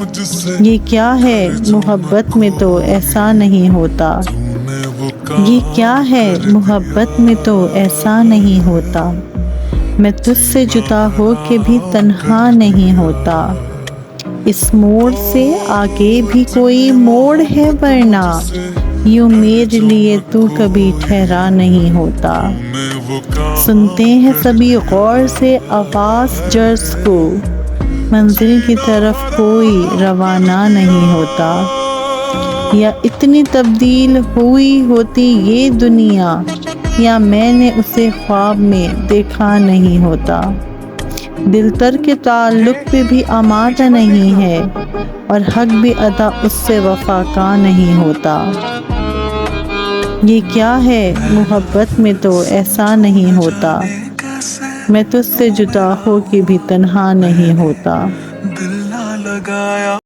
یہ کیا ہے محبت میں تو ایسا نہیں ہوتا، یہ کیا ہے محبت میں تو ایسا نہیں ہوتا، میں تجھ سے جدا ہو کے بھی تنہا نہیں ہوتا، اس موڑ سے آگے بھی کوئی موڑ ہے ورنہ یوں میرے لیے تو کبھی ٹھہرا نہیں ہوتا۔ سنتے ہیں سبھی غور سے آواز جرس کو، منزل کی طرف کوئی روانہ نہیں ہوتا، یا اتنی تبدیل ہوئی ہوتی یہ دنیا، یا میں نے اسے خواب میں دیکھا نہیں ہوتا، دل تر کے تعلق پہ بھی آمادہ نہیں ہے، اور حق بھی ادا اس سے وفا کا نہیں ہوتا۔ یہ کیا ہے محبت میں تو ایسا نہیں ہوتا، میں تجھ سے جدا ہو کے بھی تنہا نہیں ہوتا۔ دل نہ لگایا